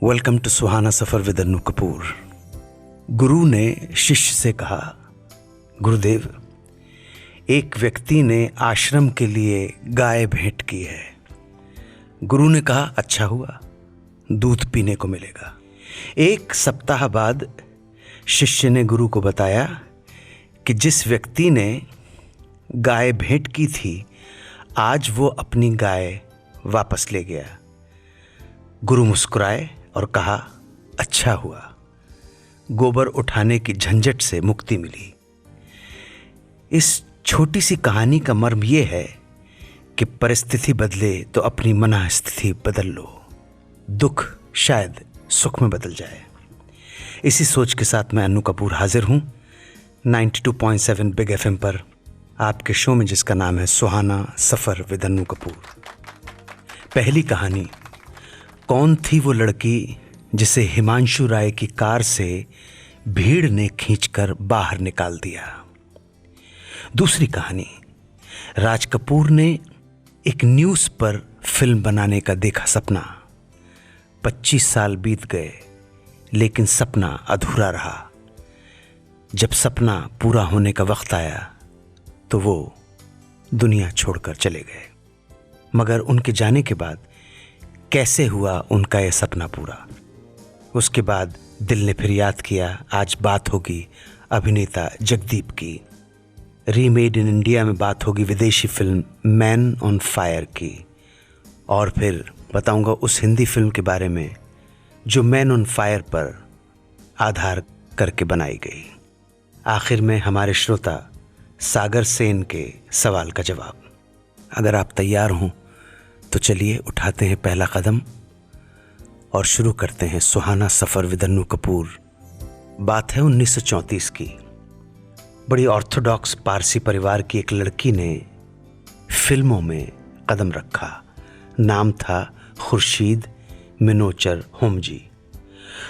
Welcome to Suhana Safar with Annu Kapoor. गुरु ने शिष्य से कहा, गुरुदेव, एक व्यक्ति ने आश्रम के लिए गाय भेंट की है। गुरु ने कहा, अच्छा हुआ, दूध पीने को मिलेगा। एक सप्ताह बाद शिष्य ने गुरु को बताया कि जिस व्यक्ति ने गाय भेंट की थी, आज वो अपनी गाय वापस ले गया। गुरु मुस्कुराए और कहा, अच्छा हुआ, गोबर उठाने की झंझट से मुक्ति मिली। इस छोटी सी कहानी का मर्म यह है कि परिस्थिति बदले तो अपनी मनः स्थिति बदल लो, दुख शायद सुख में बदल जाए। इसी सोच के साथ मैं अन्नू कपूर हाजिर हूँ 92.7 बिग FM पर, आपके शो में जिसका नाम है सुहाना सफ़र विद अन्नू कपूर। पहली कहानी, कौन थी वो लड़की जिसे हिमांशु राय की कार से भीड़ ने खींचकर बाहर निकाल दिया। दूसरी कहानी, राज कपूर ने एक न्यूज़ पर फिल्म बनाने का देखा सपना। 25 साल बीत गए लेकिन सपना अधूरा रहा। जब सपना पूरा होने का वक्त आया तो वो दुनिया छोड़कर चले गए। मगर उनके जाने के बाद कैसे हुआ उनका यह सपना पूरा? उसके बाद दिल ने फिर याद किया। आज बात होगी अभिनेता जगदीप की। रीमेड इन इंडिया में बात होगी विदेशी फिल्म मैन ऑन फायर की। और फिर बताऊंगा उस हिंदी फिल्म के बारे में जो मैन ऑन फायर पर आधार करके बनाई गई। आखिर में हमारे श्रोता सागर सेन के सवाल का जवाब। अगर आप तैयार हों तो चलिए उठाते हैं पहला कदम और शुरू करते हैं सुहाना सफ़र विद अन्नू कपूर। बात है 1934 की। बड़ी ऑर्थोडॉक्स पारसी परिवार की एक लड़की ने फिल्मों में कदम रखा। नाम था खुर्शीद मिनोचर होमजी।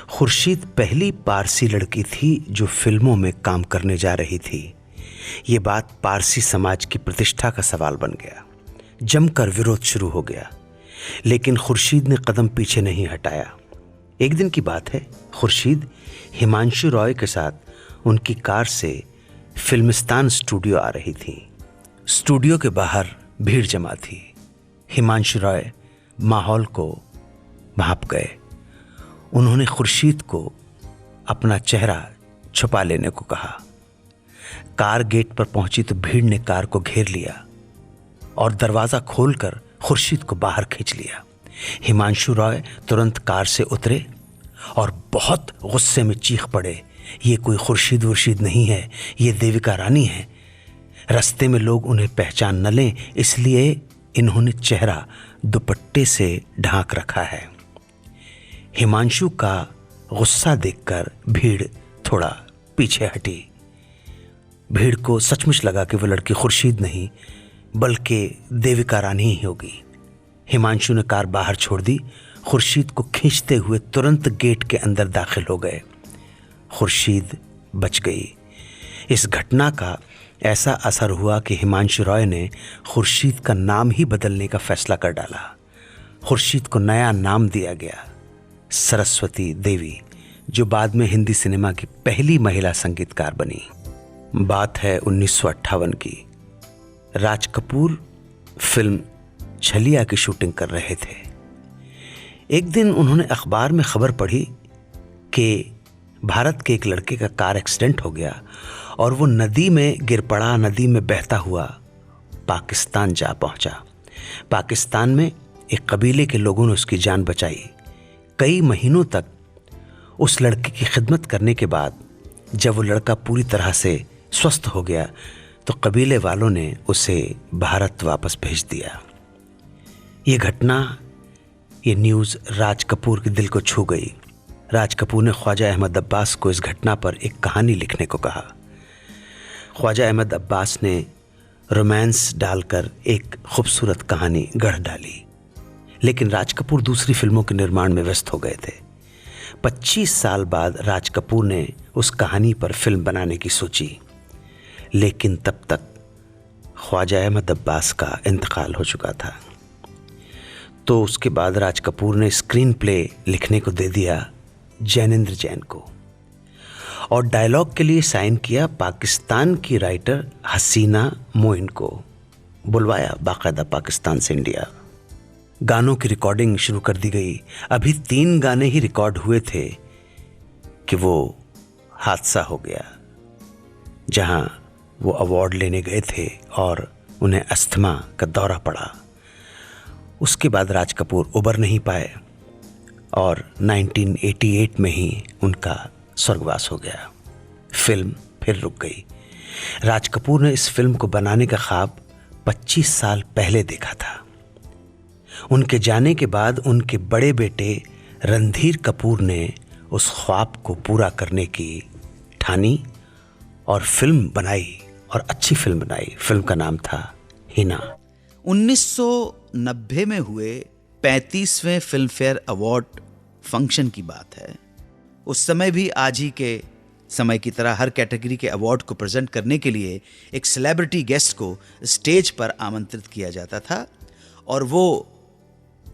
खुर्शीद पहली पारसी लड़की थी जो फिल्मों में काम करने जा रही थी। ये बात पारसी समाज की प्रतिष्ठा का सवाल बन गया। जमकर विरोध शुरू हो गया, लेकिन खुर्शीद ने कदम पीछे नहीं हटाया। एक दिन की बात है, खुर्शीद हिमांशु रॉय के साथ उनकी कार से फिल्मिस्तान स्टूडियो आ रही थी। स्टूडियो के बाहर भीड़ जमा थी। हिमांशु रॉय माहौल को भांप गए। उन्होंने खुर्शीद को अपना चेहरा छुपा लेने को कहा। कार गेट पर पहुंची तो भीड़ ने कार को घेर लिया और दरवाज़ा खोलकर खुर्शीद को बाहर खींच लिया। हिमांशु रॉय तुरंत कार से उतरे और बहुत गुस्से में चीख पड़े, ये कोई खुर्शीद वुर्शीद नहीं है, ये देविका रानी है। रास्ते में लोग उन्हें पहचान न लें इसलिए इन्होंने चेहरा दुपट्टे से ढांक रखा है। हिमांशु का गुस्सा देखकर भीड़ थोड़ा पीछे हटी। भीड़ को सचमुच लगा कि वो लड़की खुर्शीद नहीं बल्कि देविका रानी ही होगी। हिमांशु ने कार बाहर छोड़ दी। खुर्शीद को खींचते हुए तुरंत गेट के अंदर दाखिल हो गए। खुर्शीद बच गई। इस घटना का ऐसा असर हुआ कि हिमांशु रॉय ने खुर्शीद का नाम ही बदलने का फैसला कर डाला। खुर्शीद को नया नाम दिया गया, सरस्वती देवी, जो बाद में हिंदी सिनेमा की पहली महिला संगीतकार बनी। बात है 1958 की। राज कपूर फिल्म छलिया की शूटिंग कर रहे थे। एक दिन उन्होंने अखबार में खबर पढ़ी कि भारत के एक लड़के का कार एक्सीडेंट हो गया और वो नदी में गिर पड़ा। नदी में बहता हुआ पाकिस्तान जा पहुंचा। पाकिस्तान में एक कबीले के लोगों ने उसकी जान बचाई। कई महीनों तक उस लड़के की खिदमत करने के बाद जब वो लड़का पूरी तरह से स्वस्थ हो गया तो कबीले वालों ने उसे भारत वापस भेज दिया। ये घटना, ये न्यूज़ राज कपूर के दिल को छू गई। राज कपूर ने ख्वाजा अहमद अब्बास को इस घटना पर एक कहानी लिखने को कहा। ख्वाजा अहमद अब्बास ने रोमांस डालकर एक खूबसूरत कहानी गढ़ डाली, लेकिन राज कपूर दूसरी फिल्मों के निर्माण में व्यस्त हो गए थे। 25 साल बाद राज कपूर ने उस कहानी पर फिल्म बनाने की सोची, लेकिन तब तक ख्वाजा अहमद अब्बास का इंतकाल हो चुका था। तो उसके बाद राज कपूर ने स्क्रीन प्ले लिखने को दे दिया जैनेंद्र जैन को और डायलॉग के लिए साइन किया पाकिस्तान की राइटर हसीना मोइन को, बुलवाया बाकायदा पाकिस्तान से इंडिया। गानों की रिकॉर्डिंग शुरू कर दी गई। अभी 3 गाने ही रिकॉर्ड हुए थे कि वो हादसा हो गया, जहां वो अवार्ड लेने गए थे और उन्हें अस्थमा का दौरा पड़ा। उसके बाद राज कपूर उबर नहीं पाए और 1988 में ही उनका स्वर्गवास हो गया। फिल्म फिर रुक गई। राज कपूर ने इस फिल्म को बनाने का ख्वाब 25 साल पहले देखा था। उनके जाने के बाद उनके बड़े बेटे रणधीर कपूर ने उस ख्वाब को पूरा करने की ठानी और फिल्म बनाई, और अच्छी फिल्म बनाई। फिल्म का नाम था हिना। 1990 में हुए 35वें फिल्म फेयर अवार्ड फंक्शन की बात है। उस समय भी आज ही के समय की तरह हर कैटेगरी के अवार्ड को प्रेजेंट करने के लिए एक सेलिब्रिटी गेस्ट को स्टेज पर आमंत्रित किया जाता था और वो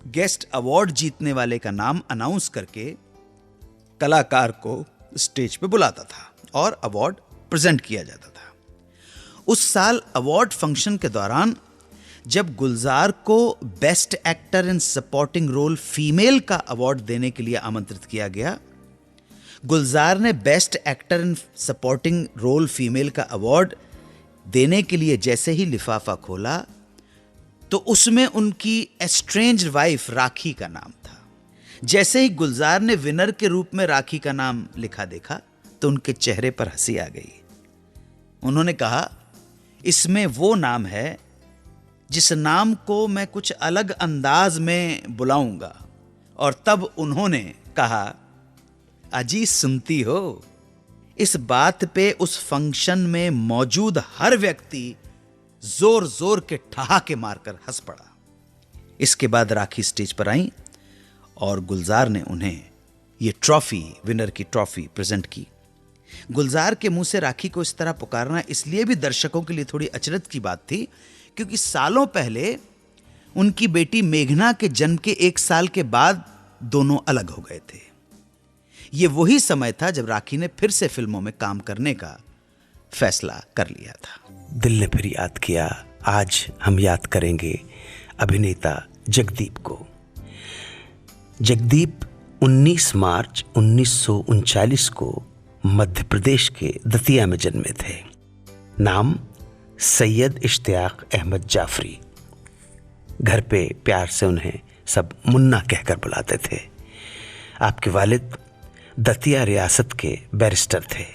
गेस्ट अवार्ड जीतने वाले का नाम अनाउंस करके कलाकार को स्टेज पे बुलाता था और अवार्ड प्रेजेंट किया जाता था। उस साल अवार्ड फंक्शन के दौरान जब गुलजार को best actor in supporting role female का अवार्ड देने के लिए आमंत्रित किया गया, गुलजार ने best actor in supporting role female का अवार्ड देने के लिए जैसे ही लिफाफा खोला तो उसमें उनकी एस्ट्रेंज्ड वाइफ राखी का नाम था। जैसे ही गुलजार ने विनर के रूप में राखी का नाम लिखा देखा तो उनके चेहरे पर हंसी आ गई। उन्होंने कहा, इसमें वो नाम है जिस नाम को मैं कुछ अलग अंदाज में बुलाऊंगा। और तब उन्होंने कहा, अजी सुनती हो। इस बात पे उस फंक्शन में मौजूद हर व्यक्ति जोर जोर के ठहाके मारकर हंस पड़ा। इसके बाद राखी स्टेज पर आई और गुलजार ने उन्हें ये ट्रॉफी, विनर की ट्रॉफी प्रेजेंट की। गुलजार के मुंह से राखी को इस तरह पुकारना इसलिए भी दर्शकों के लिए थोड़ी अचरज की बात थी क्योंकि सालों पहले उनकी बेटी मेघना के जन्म के 1 साल के बाद दोनों अलग हो गए थे। ये वही समय था जब राखी ने फिर से फिल्मों में काम करने का फैसला कर लिया था। दिल ने फिर याद किया। आज हम याद करेंगे अभिनेता जगदीप को। जगदीप 19 मार्च 1939 को मध्य प्रदेश के दतिया में जन्मे थे। नाम सैयद इश्तियाक अहमद जाफरी। घर पे प्यार से उन्हें सब मुन्ना कहकर बुलाते थे। आपके वालिद दतिया रियासत के बैरिस्टर थे।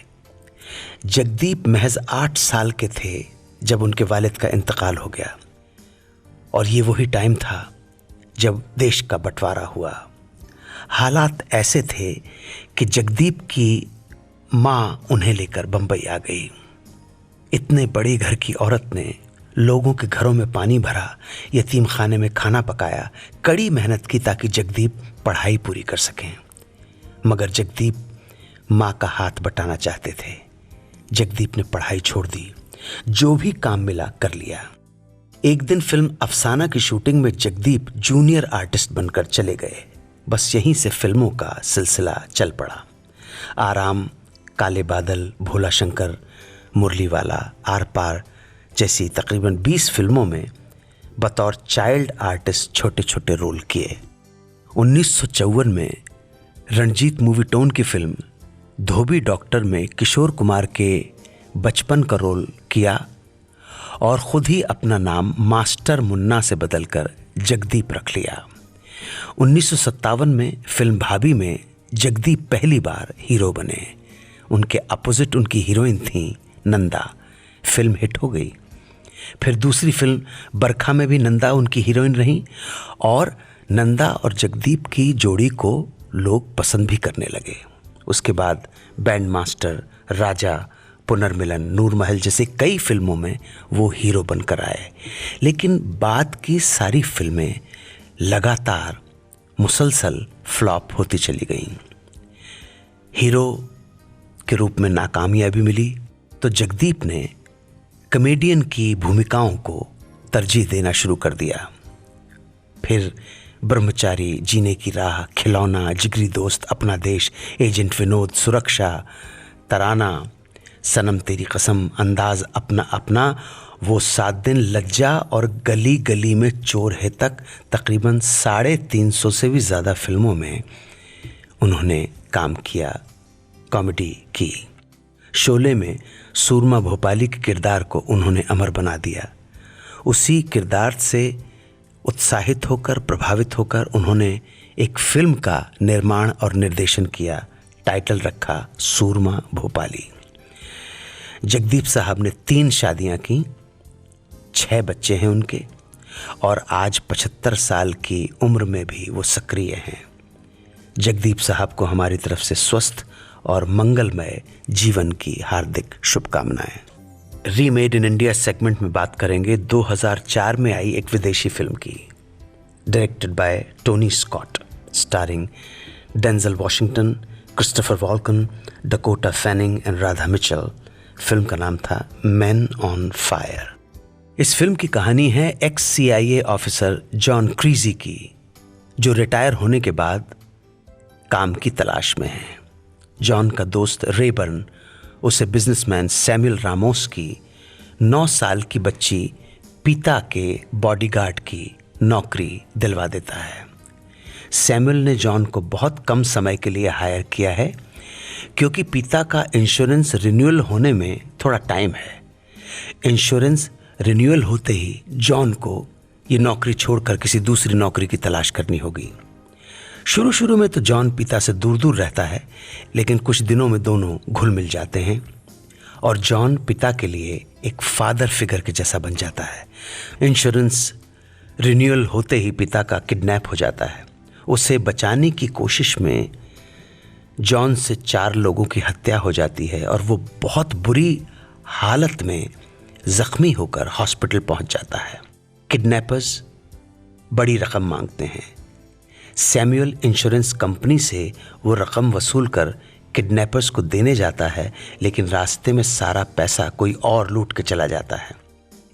जगदीप महज 8 साल के थे जब उनके वालिद का इंतकाल हो गया और ये वही टाइम था जब देश का बंटवारा हुआ। हालात ऐसे थे कि जगदीप की माँ उन्हें लेकर बंबई आ गई। इतने बड़े घर की औरत ने लोगों के घरों में पानी भरा, यतीम खाने में खाना पकाया, कड़ी मेहनत की ताकि जगदीप पढ़ाई पूरी कर सकें। मगर जगदीप माँ का हाथ बटाना चाहते थे। जगदीप ने पढ़ाई छोड़ दी, जो भी काम मिला कर लिया। एक दिन फिल्म अफसाना की शूटिंग में जगदीप जूनियर आर्टिस्ट बनकर चले गए। बस यहीं से फिल्मों का सिलसिला चल पड़ा। आराम, काले बादल, भोला शंकर, मुरलीवाला, आर पार जैसी तकरीबन 20 फिल्मों में बतौर चाइल्ड आर्टिस्ट छोटे छोटे रोल किए। 1954 में रणजीत मूवी टोन की फिल्म धोबी डॉक्टर में किशोर कुमार के बचपन का रोल किया और खुद ही अपना नाम मास्टर मुन्ना से बदलकर जगदीप रख लिया। 1957 में फिल्म भाभी में जगदीप पहली बार हीरो बने। उनके अपोजिट उनकी हीरोइन थी नंदा। फिल्म हिट हो गई। फिर दूसरी फिल्म बरखा में भी नंदा उनकी हीरोइन रही और नंदा और जगदीप की जोड़ी को लोग पसंद भी करने लगे। उसके बाद बैंड मास्टर, राजा, पुनर्मिलन, नूर महल जैसे कई फिल्मों में वो हीरो बनकर आए। लेकिन बाद की सारी फिल्में लगातार मुसलसल फ्लॉप होती चली गईं। हीरो के रूप में नाकामयाबी मिली तो जगदीप ने कॉमेडियन की भूमिकाओं को तरजीह देना शुरू कर दिया। फिर ब्रह्मचारी, जीने की राह, खिलौना, जिगरी दोस्त, अपना देश, एजेंट विनोद, सुरक्षा, तराना, सनम तेरी कसम, अंदाज अपना अपना, वो 7 दिन, लज्जा और गली गली में चोर है तक, तकरीबन 350 से भी ज़्यादा फिल्मों में उन्होंने काम किया, कॉमेडी की। शोले में सूरमा भोपाली के किरदार को उन्होंने अमर बना दिया। उसी किरदार से उत्साहित होकर, प्रभावित होकर उन्होंने एक फिल्म का निर्माण और निर्देशन किया, टाइटल रखा सूरमा भोपाली। जगदीप साहब ने 3 शादियां की, 6 बच्चे हैं उनके, और आज 75 साल की उम्र में भी वो सक्रिय हैं। जगदीप साहब को हमारी तरफ से स्वस्थ और मंगलमय जीवन की हार्दिक शुभकामनाएं। रीमेड इन इंडिया सेगमेंट में बात करेंगे 2004 में आई एक विदेशी फिल्म की, directed by Tony Scott, starring Denzel Washington, Christopher Walken, Dakota Fanning and Radha Mitchell. Film का नाम था मैन ऑन फायर। इस फिल्म की कहानी है ex CIA officer John Creasy की, जो रिटायर होने के बाद काम की तलाश में है। जॉन का दोस्त रेबर्न उसे बिजनेसमैन सैमुअल रामोस की 9 साल की बच्ची पिता के बॉडीगार्ड की नौकरी दिलवा देता है। सैमुअल ने जॉन को बहुत कम समय के लिए हायर किया है, क्योंकि पिता का इंश्योरेंस रिन्यूअल होने में थोड़ा टाइम है। इंश्योरेंस रिन्यूअल होते ही जॉन को ये नौकरी छोड़कर किसी दूसरी नौकरी की तलाश करनी होगी। शुरू में तो जॉन पिता से दूर दूर रहता है, लेकिन कुछ दिनों में दोनों घुल मिल जाते हैं और जॉन पिता के लिए एक फादर फिगर के जैसा बन जाता है। इंश्योरेंस रिन्यूअल होते ही पिता का किडनैप हो जाता है। उसे बचाने की कोशिश में जॉन से 4 लोगों की हत्या हो जाती है और वो बहुत बुरी हालत में जख्मी होकर हॉस्पिटल पहुंच जाता है। किडनैपर्स बड़ी रकम मांगते हैं। सैमुअल इंश्योरेंस कंपनी से वो रकम वसूल कर किडनैपर्स को देने जाता है, लेकिन रास्ते में सारा पैसा कोई और लूट के चला जाता है।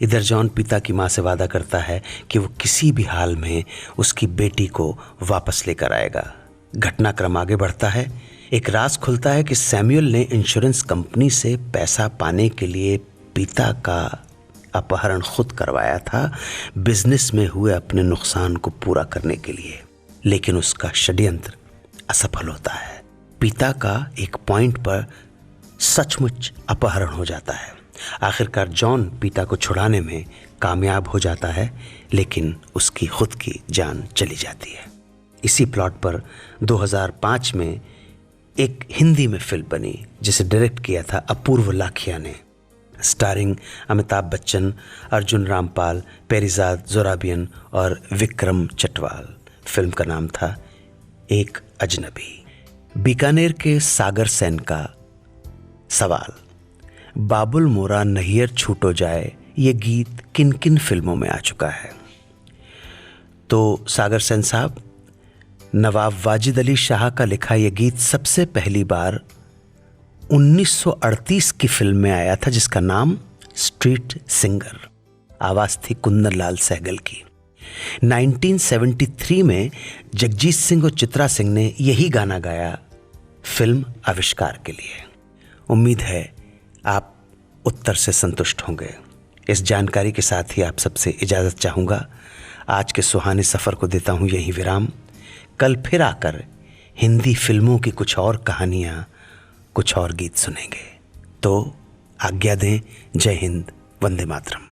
इधर जॉन पिता की मां से वादा करता है कि वो किसी भी हाल में उसकी बेटी को वापस लेकर आएगा। घटनाक्रम आगे बढ़ता है। एक राज खुलता है कि सैमुअल ने इंश्योरेंस कंपनी से पैसा पाने के लिए पिता का अपहरण खुद करवाया था, बिजनेस में हुए अपने नुकसान को पूरा करने के लिए। लेकिन उसका षड्यंत्र असफल होता है। पिता का एक पॉइंट पर सचमुच अपहरण हो जाता है। आखिरकार जॉन पिता को छुड़ाने में कामयाब हो जाता है, लेकिन उसकी खुद की जान चली जाती है। इसी प्लॉट पर 2005 में एक हिंदी में फिल्म बनी, जिसे डायरेक्ट किया था अपूर्व लाखिया ने, स्टारिंग अमिताभ बच्चन, अर्जुन रामपाल, पेरिजाद जोराबियन और विक्रम चटवाल। फिल्म का नाम था एक अजनबी। बीकानेर के सागर सेन का सवाल, बाबुल मोरा नैयर छूटो जाए, ये गीत किन किन फिल्मों में आ चुका है? तो सागर सेन साहब, नवाब वाजिद अली शाह का लिखा यह गीत सबसे पहली बार 1938 की फिल्म में आया था, जिसका नाम स्ट्रीट सिंगर। आवाज थी कुंदन लाल सहगल की। 1973 में जगजीत सिंह और चित्रा सिंह ने यही गाना गाया फिल्म आविष्कार के लिए। उम्मीद है आप उत्तर से संतुष्ट होंगे। इस जानकारी के साथ ही आप सबसे इजाज़त चाहूँगा। आज के सुहाने सफ़र को देता हूँ यही विराम। कल फिर आकर हिंदी फिल्मों की कुछ और कहानियाँ, कुछ और गीत सुनेंगे। तो आज्ञा दें। जय हिंद, वंदे मातरम।